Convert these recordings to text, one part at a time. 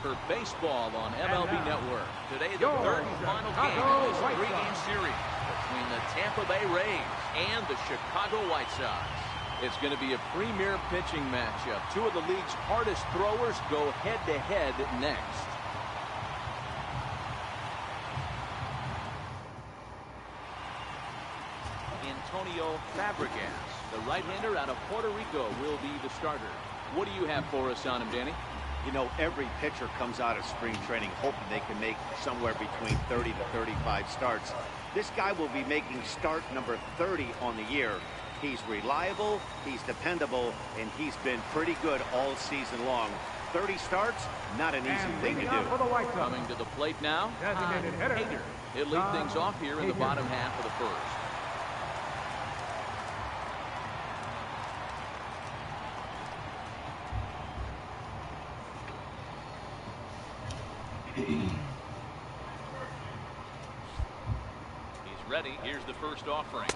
for baseball on MLB Network. Today, the third and final game of this three-game series between the Tampa Bay Rays and the Chicago White Sox. It's going to be a premier pitching matchup. Two of the league's hardest throwers go head-to-head next. Antonio Fabregas, the right-hander out of Puerto Rico, will be the starter. What do you have for us on him, Danny? You know, every pitcher comes out of spring training hoping they can make somewhere between 30 to 35 starts. This guy will be making start number 30 on the year. He's reliable, he's dependable, and he's been pretty good all season long. 30 starts, not an easy thing to do. Coming to the plate now, Hader. He'll lead things off here in the bottom half of the first. He's ready. Here's the first offering.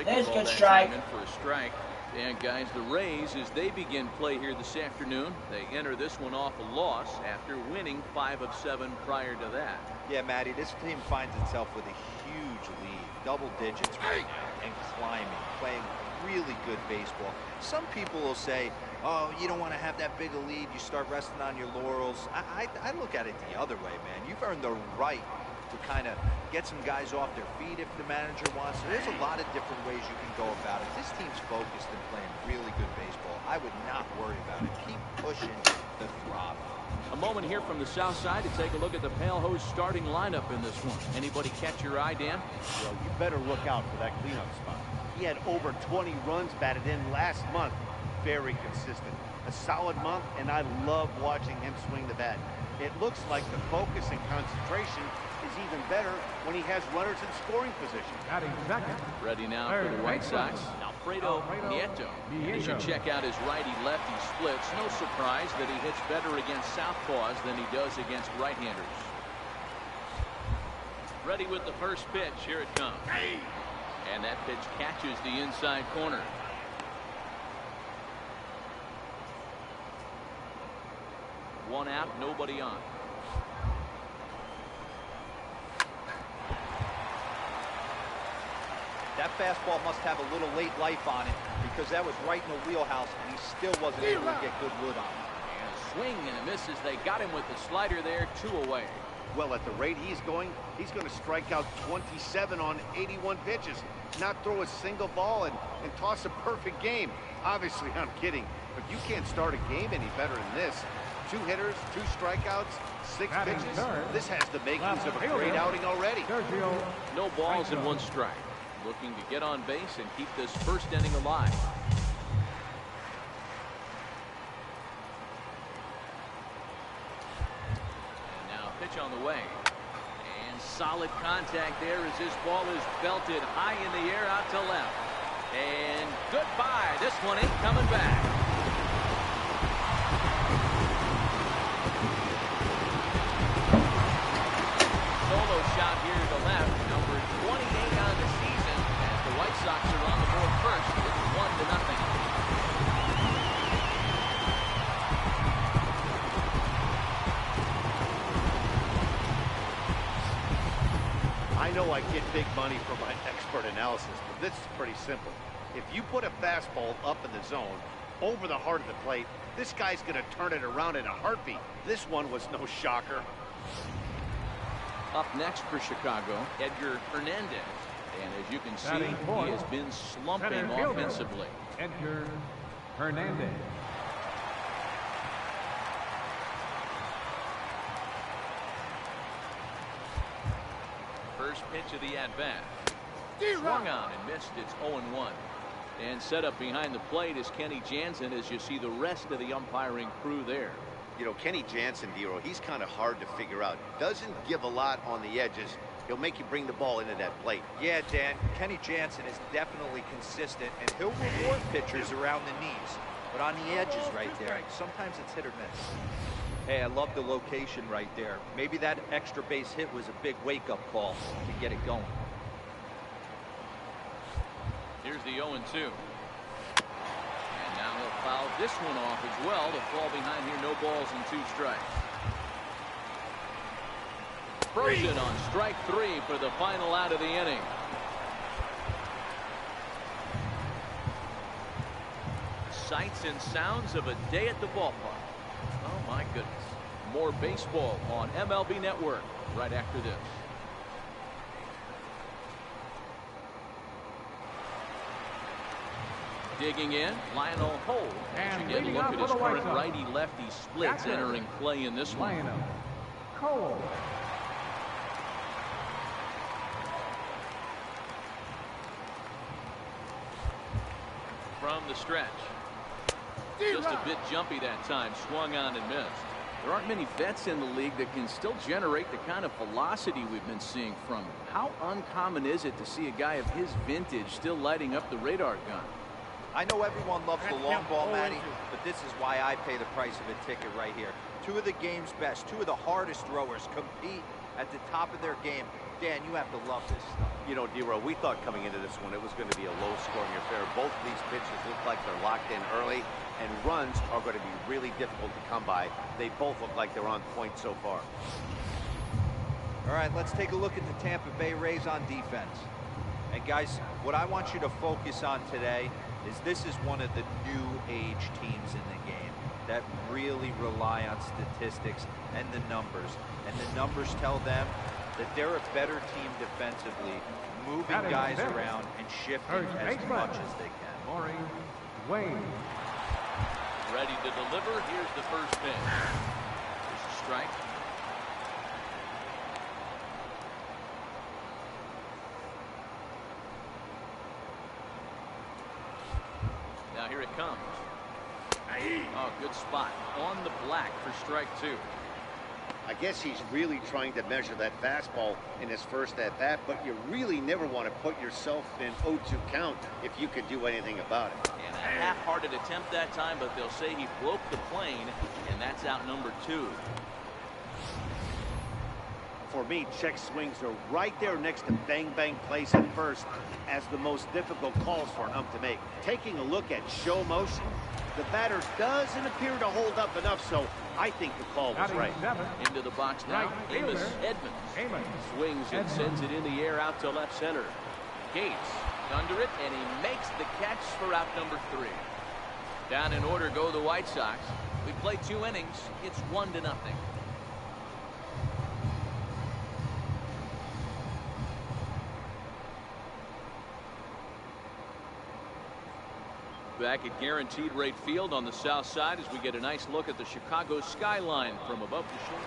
There's a good strike. For a strike. And guys, the Rays, as they begin play here this afternoon, they enter this one off a loss after winning 5 of 7 prior to that. Yeah, Matty, this team finds itself with a huge lead, double digits right now, and climbing, playing really good baseball. Some people will say, oh, you don't want to have that big a lead, you start resting on your laurels. I look at it the other way, man. You've earned the right to kind of get some guys off their feet if the manager wants. So there's a lot of different ways you can go about it. This team's focused and playing really good baseball. I would not worry about it. Keep pushing the throttle. A moment here from the south side to take a look at the Pale Hose starting lineup in this one. Anybody catch your eye, Dan? Well, you better look out for that cleanup spot. He had over 20 runs batted in last month. Very consistent. A solid month, and I love watching him swing the bat. It looks like the focus and concentration is even better when he has runners in scoring position. Ready now for the White Sox, Alfredo Nieto. As you check out his righty-lefty splits, no surprise that he hits better against southpaws than he does against right-handers. Ready with the first pitch. Here it comes. And that pitch catches the inside corner. One out, nobody on. That fastball must have a little late life on it because that was right in the wheelhouse and he still wasn't able to get good wood on it. And a swing and a miss as they got him with the slider there, 2 away. Well, at the rate he's going to strike out 27 on 81 pitches, not throw a single ball and toss a perfect game. Obviously, I'm kidding, but you can't start a game any better than this. 2 hitters, 2 strikeouts, 6 pitches. This has the makings of a great outing already. No balls and 1 strike. Looking to get on base and keep this first inning alive. And now pitch on the way. And solid contact there as this ball is belted high in the air out to left. And goodbye. This one ain't coming back. Solo shot here to the left, number 28 on the season, as the White Sox are on the board first. It's 1-0. I know I get big money for my expert analysis, but this is pretty simple. If you put a fastball up in the zone, over the heart of the plate, this guy's going to turn it around in a heartbeat. This one was no shocker. Up next for Chicago, Edgar Hernandez. And as you can see, he has been slumping offensively. Edgar Hernandez. First pitch of the at-bat. Swung on and missed. It's 0-1. And set up behind the plate is Kenny Jansen as you see the rest of the umpiring crew there. You know, Kenny Jansen, Dero, he's kind of hard to figure out. Doesn't give a lot on the edges. He'll make you bring the ball into that plate. Yeah, Dan, Kenny Jansen is definitely consistent, and he'll reward pitchers around the knees. But on the edges right there, sometimes it's hit or miss. Hey, I love the location right there. Maybe that extra base hit was a big wake-up call to get it going. Here's the 0-2. And now he'll foul this one off as well to fall behind here. No balls and 2 strikes. frozen on strike 3 for the final out of the inning. Sights and sounds of a day at the ballpark. Oh my goodness. More baseball on MLB Network right after this. Digging in, Lionel Holt. As you get a look at his current righty-lefty splits entering play in this one. Cole. From the stretch. Just a bit jumpy that time, swung on and missed. There aren't many vets in the league that can still generate the kind of velocity we've been seeing from him. How uncommon is it to see a guy of his vintage still lighting up the radar gun? I know everyone loves the long ball, Matty, but this is why I pay the price of a ticket right here. Two of the game's best, two of the hardest throwers compete at the top of their game. Dan, you have to love this stuff. You know, D-Row, we thought coming into this one it was going to be a low-scoring affair. Both of these pitches look like they're locked in early, and runs are going to be really difficult to come by. They both look like they're on point so far. All right, let's take a look at the Tampa Bay Rays on defense. And guys, what I want you to focus on today is this is one of the new age teams in the game that really rely on statistics and the numbers. And the numbers tell them that they're a better team defensively, moving guys around and shifting as much as they can. Wayne. Ready to deliver. Here's the first pitch. There's a strike. Now here it comes. Oh, good spot on the black for strike 2. I guess he's really trying to measure that fastball in his first at-bat, but you really never want to put yourself in 0-2 count if you could do anything about it. And a half-hearted attempt that time, but they'll say he broke the plane, and that's out number 2. For me, check swings are right there next to bang-bang plays at first as the most difficult calls for an ump to make. Taking a look at show motion, the batter doesn't appear to hold up enough, so I think the call was right. Into the box now, Amos Edmonds. Swings and sends it in the air out to left center. Gates under it, and he makes the catch for out number 3. Down in order go the White Sox. We played 2 innings. It's 1-0. Back at Guaranteed Rate Field on the south side as we get a nice look at the Chicago skyline from above the shore.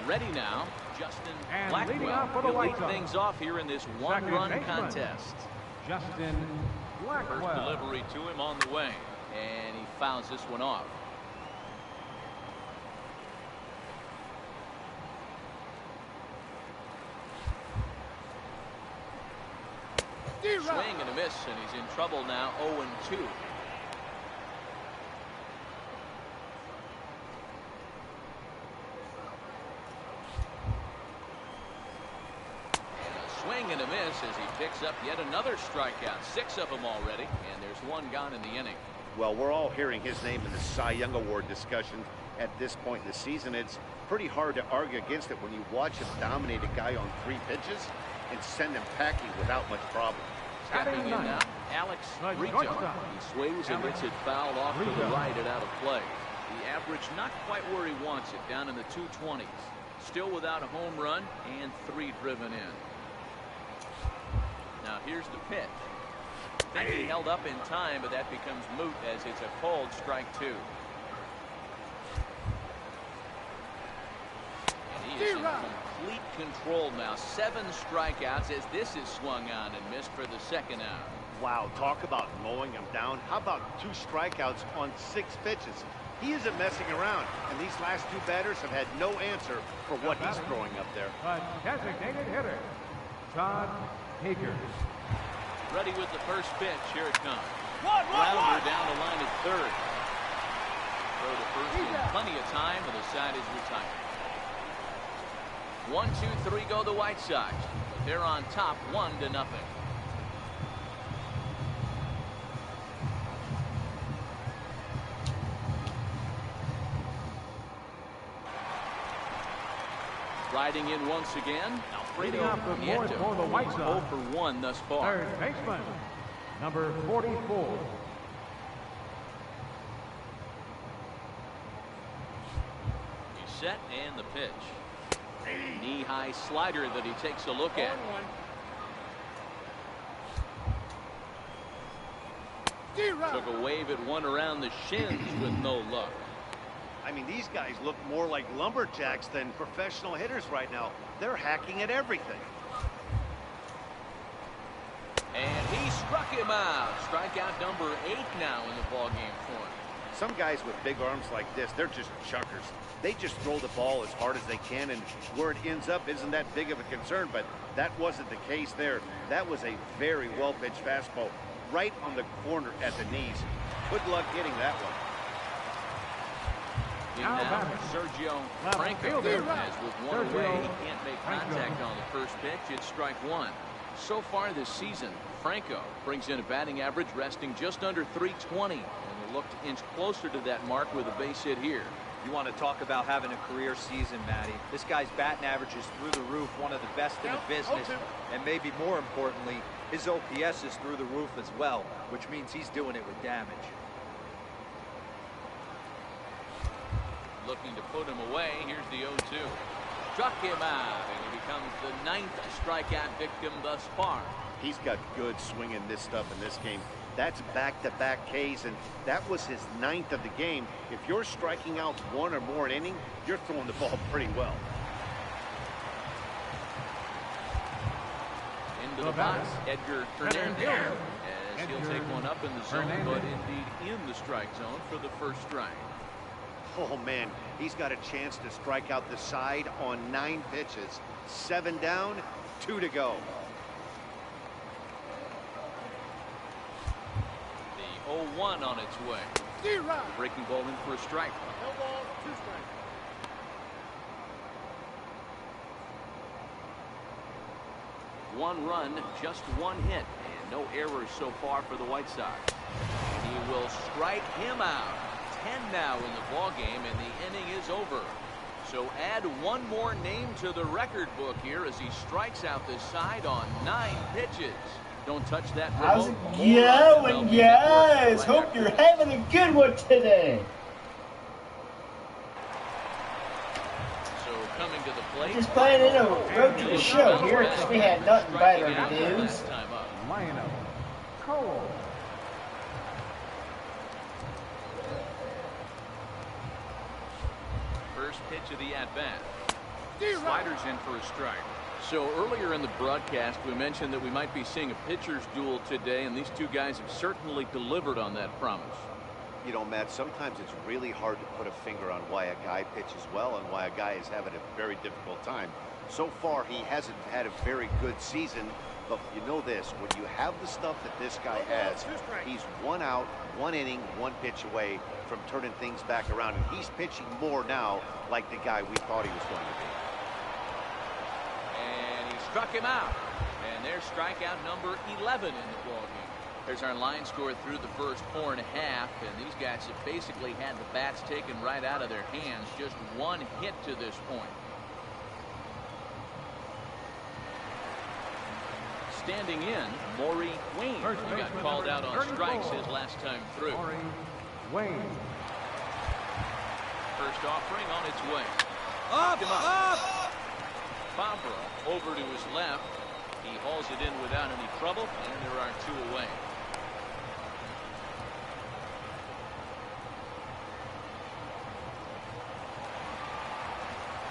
Ready now, Justin Blackwell will lead things off here in this one-run contest. Justin Blackwell. First delivery to him on the way, and he fouls this one off. Swing and a miss, and he's in trouble now. 0-2. Swing and a miss as he picks up yet another strikeout. 6 of them already, and there's 1 gone in the inning. Well, we're all hearing his name in the Cy Young Award discussion at this point in the season. It's pretty hard to argue against it when you watch him dominate a guy on 3 pitches and send him packing without much problem. Stepping in now, Alex Rito. He swings and hits it fouled off to the right and out of play. The average not quite where he wants it, down in the 220s. Still without a home run and 3 driven in. Now here's the pitch. Think he held up in time, but that becomes moot as it's a called strike 2. And he is in complete control now. 7 strikeouts as this is swung on and missed for the second out. Wow, talk about mowing him down. How about 2 strikeouts on 6 pitches? He isn't messing around, and these last 2 batters have had no answer for what he's throwing up there. A designated hitter, Todd Hager. Ready with the first pitch. Here it comes. Grounder down the line at third. Throw to first in plenty of time, and the side is retired. 1, 2, 3 go the White Sox. They're on top 1-0. Riding in once again, Leading Alfredo off the board Nieto. for the White 0 Sox. for 1 thus far. Third baseman, number 44. He's set and the pitch. Knee-high slider that he takes a look at. Took a wave at one around the shins with no luck. I mean, these guys look more like lumberjacks than professional hitters right now. They're hacking at everything. And he struck him out. Strikeout number 8 now in the ballgame for him. Some guys with big arms like this, they're just chuckers. They just throw the ball as hard as they can, and where it ends up isn't that big of a concern, but that wasn't the case there. That was a very well-pitched fastball right on the corner at the knees. Good luck getting that one. In now, Sergio Franco, as with one away, he can't make contact on the first pitch. It's strike 1. So far this season, Franco brings in a batting average resting just under .320, and will look to inch closer to that mark with a base hit here. You want to talk about having a career season, Matty. This guy's batting average is through the roof, one of the best in the business, and maybe more importantly, his OPS is through the roof as well, which means he's doing it with damage. Looking to put him away. Here's the 0-2. Struck him out, and he becomes the 9th strikeout victim thus far. He's got good swinging this stuff in this game. That's back-to-back Ks, and that was his 9th of the game. If you're striking out 1 or more an inning, you're throwing the ball pretty well. Into the box, Edgar Hernandez, as he'll take one up in the zone, but indeed in the strike zone for the first strike. Oh, man, he's got a chance to strike out the side on 9 pitches. 7 down, 2 to go. The 0-1 on its way. Breaking ball in for a strike. No ball, 2 strikes. One run, just 1 hit, and no errors so far for the White Sox. He will strike him out. 10 now in the ball game, and the inning is over. So add one more name to the record book here as he strikes out the side on 9 pitches. Don't touch that remote. How's it going, guys? Hope you're having a good one today. So coming to the plate. Just planning a road to the show here because we had nothing better to do. Lineup. Cole. First pitch of the at-bat. Sliders in for a strike. So earlier in the broadcast, we mentioned that we might be seeing a pitcher's duel today, and these two guys have certainly delivered on that promise. You know, Matt, sometimes it's really hard to put a finger on why a guy pitches well and why a guy is having a very difficult time. So far, he hasn't had a very good season, but you know this, when you have the stuff that this guy has, he's 1 out, 1 inning, 1 pitch away from turning things back around, and he's pitching more now like the guy we thought he was going to be. And he struck him out. And there's strikeout number 11 in the ballgame. There's our line score through the first 4.5, and these guys have basically had the bats taken right out of their hands. Just 1 hit to this point. Standing in, Maury Wayne, who got called out on strikes his last time through. Wayne. First offering on its way. Up! Favre over to his left. He hauls it in without any trouble, and there are 2 away.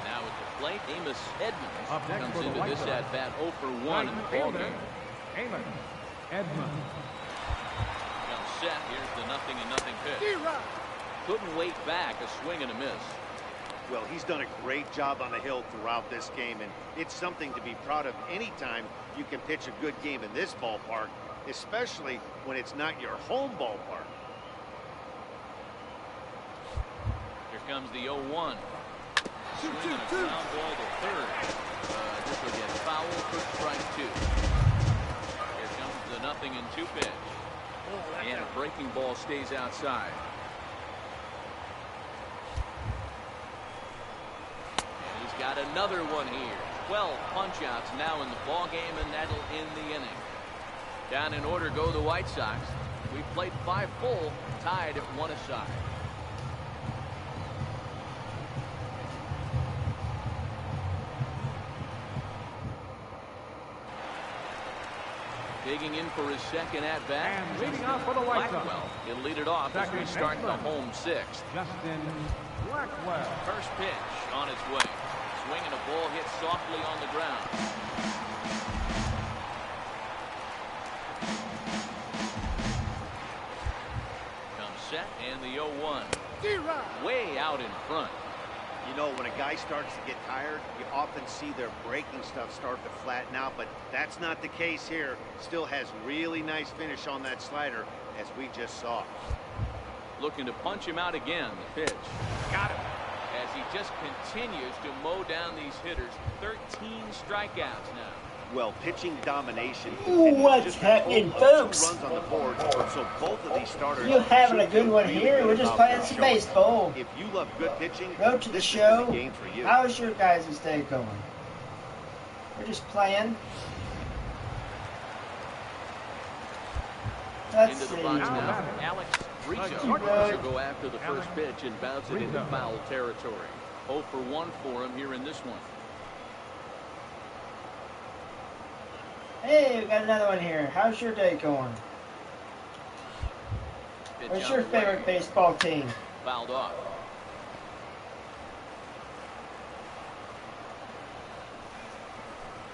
Now at the plate, Amos Up Edmonds next comes into this at-bat 0 for 1 in the ballgame. Amos Edmonds. Comes set. Here's the 0-0 pitch. Couldn't wait back. A swing and a miss. Well, he's done a great job on the hill throughout this game, and it's something to be proud of anytime you can pitch a good game in this ballpark, especially when it's not your home ballpark. Here comes the 0-1. Swing and a ground ball to third. This will get foul for strike 2. Here comes the 0-2 pitch. And a breaking ball stays outside. And he's got another one here. 12 punch-outs now in the ball game, and that'll end the inning. Down in order go the White Sox. We played 5 full, tied at 1 aside. Digging in for his second at-bat. And leading off for the White Sox. Blackwell. He'll lead it off as we start the home 6th. Justin Blackwell. First pitch on its way. Swinging a ball hit softly on the ground. Comes set and the 0-1. Way out in front. You know, when a guy starts to get tired, you often see their breaking stuff start to flatten out, but that's not the case here. Still has really nice finish on that slider, as we just saw. Looking to punch him out again. The pitch. Got him. As he just continues to mow down these hitters. 13 strikeouts now. Well, pitching domination. What's happening, folks? Runs on the board, so both of these starters. You having a good one here? We're just playing some baseball. If you love good pitching, Go to the this show. is the game for you. How's your guys' day going? We're just playing. Let's Into the see. box now. Alex Marcotte should go after the first pitch and bounce it into foul territory. 0 for 1 for him here in this one. Hey, we got another one here. How's your day going? Pitch What's out your the way. favorite baseball team? Fouled off.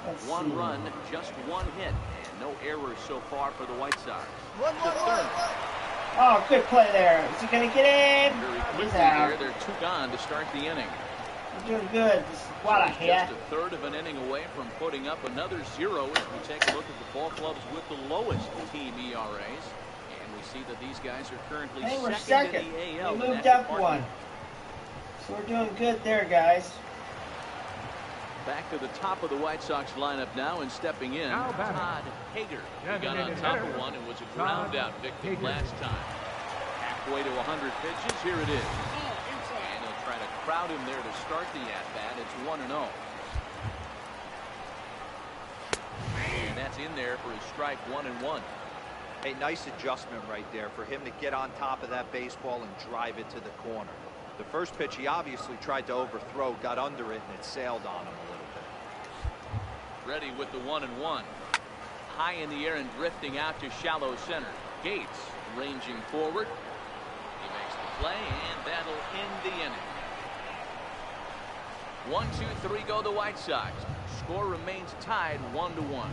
Let's One see. run, just 1 hit, and no errors so far for the White Sox. Oh, good play there. Is he going to get in? Very He's quickly out. here, they're 2 gone to start the inning. He's doing good. What a hit. Just a third of an inning away from putting up another 0 as we take a look at the ball clubs with the lowest team ERAs. And we see that these guys are currently Hey, we're second second. in the AL. We in moved that up department. one. So we're doing good there, guys. Back to the top of the White Sox lineup now, and stepping in, Now batting. Todd Hager. He got on Designated top hitter, of one and was a ground out victim Hager. last time. Halfway to 100 pitches, here it is. And he'll try to crowd him there to start the at-bat. It's 1-0. And that's in there for his strike 1-1. A nice adjustment right there for him to get on top of that baseball and drive it to the corner. The first pitch he obviously tried to overthrow, got under it, and it sailed on him a little bit. Ready with the 1-1. High in the air and drifting out to shallow center. Gates ranging forward. He makes the play, and that'll end the inning. 1, 2, 3 go the White Sox. Score remains tied 1-1.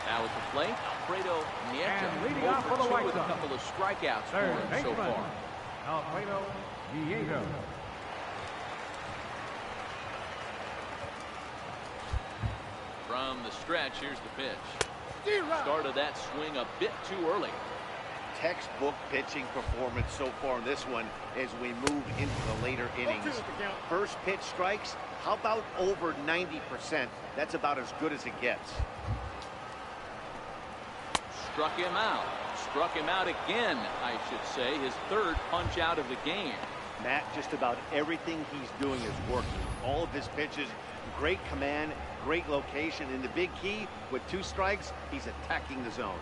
Now at the plate, Alfredo And Nieto, leading 0 off for the for 2 White with a Sox. couple of strikeouts for Third him so baseman, far. Alfredo Nieto. From the stretch, here's the pitch. Started that swing a bit too early. Textbook pitching performance so far in this one as we move into the later innings. First pitch strikes, how about over 90%? That's about as good as it gets. Struck him out. Struck him out again, I should say. His 3rd punch out of the game. Matt, just about everything he's doing is working. All of his pitches, great command, great location, and the big key, with 2 strikes, he's attacking the zone.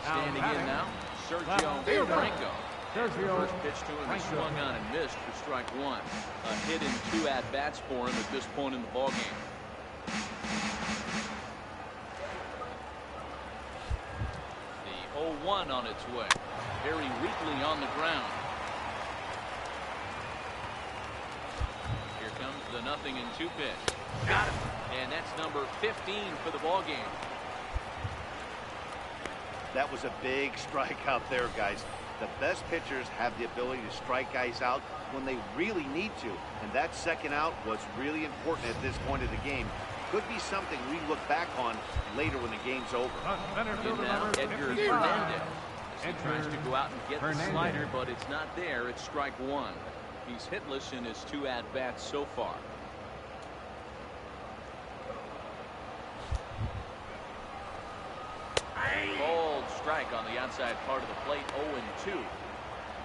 Standing in now, Sergio Fielder. Franco. Sergio First pitch to him, he Franco. swung on and missed for strike 1. A hit in 2 at-bats for him at this point in the ballgame. The 0-1 on its way. Very weakly on the ground. Here comes the 0-2 pitch. Got him. And that's number 15 for the ballgame. That was a big strikeout there, guys. The best pitchers have the ability to strike guys out when they really need to, and that second out was really important at this point of the game. Could be something we look back on later when the game's over. Center In fielder now, number Edgar 55. Fernandez. He tries to go out and get the Fernandez. slider, but it's not there. It's strike 1. He's hitless in his 2 at-bats so far. on the outside part of the plate, 0-2.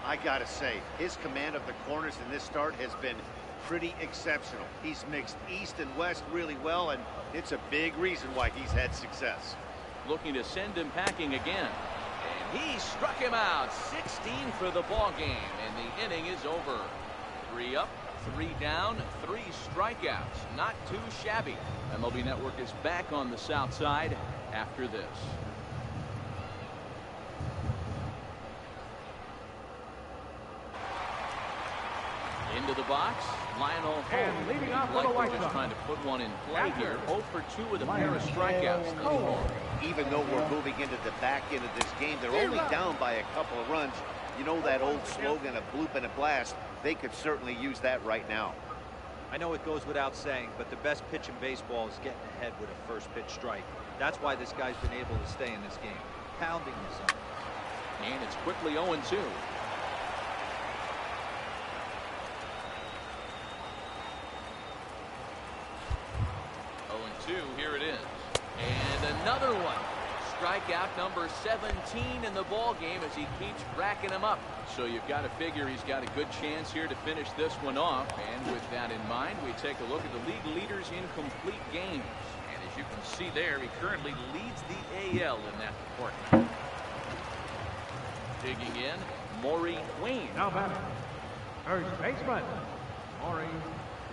I gotta say, his command of the corners in this start has been pretty exceptional. He's mixed east and west really well, and it's a big reason why he's had success. Looking to send him packing again. And he struck him out. 16 for the ball game, and the inning is over. 3 up, 3 down, 3 strikeouts. Not too shabby. MLB Network is back on the south side after this. Into the box, Lionel And leading off for the White Sox, just trying to put one in play here. 0 for 2 with a pair of strikeouts. Even though we're moving into the back end of this game, they're only down by a couple of runs. You know that old slogan, a bloop and a blast. They could certainly use that right now. I know it goes without saying, but the best pitch in baseball is getting ahead with a first pitch strike. That's why this guy's been able to stay in this game, pounding the zone. And it's quickly 0-2. 0-2, here it is. And another one. Strikeout number 17 in the ball game as he keeps racking them up. So you've got to figure he's got a good chance here to finish this one off. And with that in mind, we take a look at the league leaders in complete games. And as you can see there, he currently leads the AL in that department. Digging in, Maury Wayne. Now batting, first baseman, Maury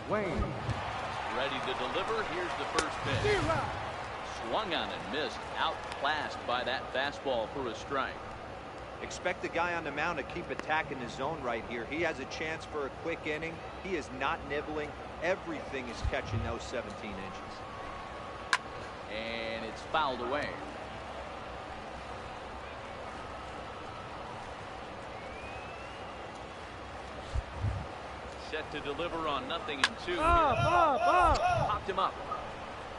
Wayne. Ready to deliver. Here's the first pitch. Swung on and missed. Outclassed by that fastball for a strike. Expect the guy on the mound to keep attacking the zone right here. He has a chance for a quick inning. He is not nibbling. Everything is catching those 17 inches. And it's fouled away. Set to deliver on 0-2. Popped him up.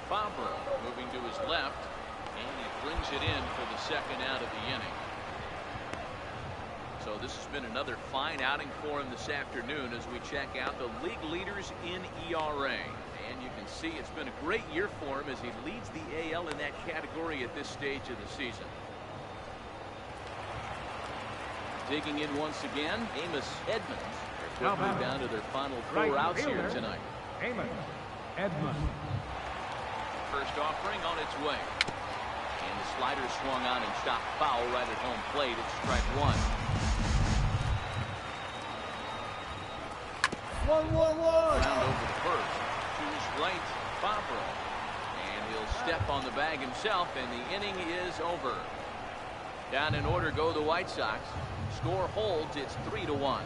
Favre moving to his left, and he brings it in for the second out of the inning. So this has been another fine outing for him this afternoon as we check out the league leaders in ERA. And you can see it's been a great year for him as he leads the AL in that category at this stage of the season. Digging in once again, Amos Edmonds. They're quickly down to their final 4 outs here tonight. Amos Edmonds. First offering on its way. And the slider swung on and shot foul right at home plate. It's strike 1. 1-1-1. Round over the first. To his right, Favre. And he'll step on the bag himself, and the inning is over. Down in order go the White Sox. Score holds. It's 3-1.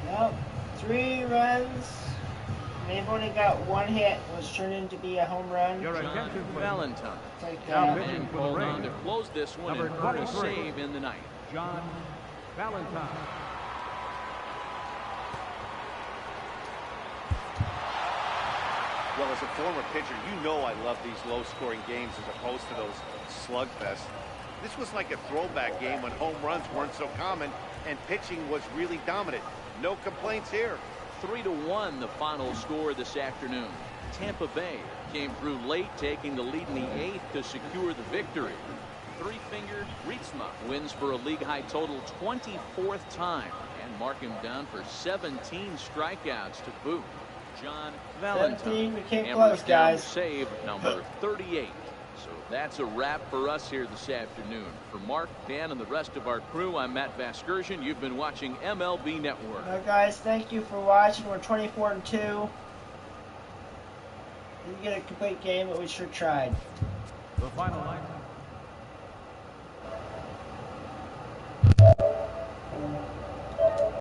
Yep, 3 runs. They've only got 1 hit, was turned into be a home run. Your John attention, please. Valentine. Take Now that. And called on to close this one and Number earn a 23. save in the night. John Valentine. Well, as a former pitcher, you know I love these low-scoring games as opposed to those slugfests. This was like a throwback game when home runs weren't so common and pitching was really dominant. No complaints here. 3-1 the final score this afternoon. Tampa Bay came through late, taking the lead in the 8th to secure the victory. Three-finger Ritzma wins for a league-high total 24th time and mark him down for 17 strikeouts to boot. John Valentine 17, we came hammers close, down guys. save number 38. So that's a wrap for us here this afternoon. For Mark, Dan, and the rest of our crew, I'm Matt Vasgersian. You've been watching MLB Network. Well, guys, thank you for watching. We're 24-2. Didn't get a complete game, but we sure tried. The final line.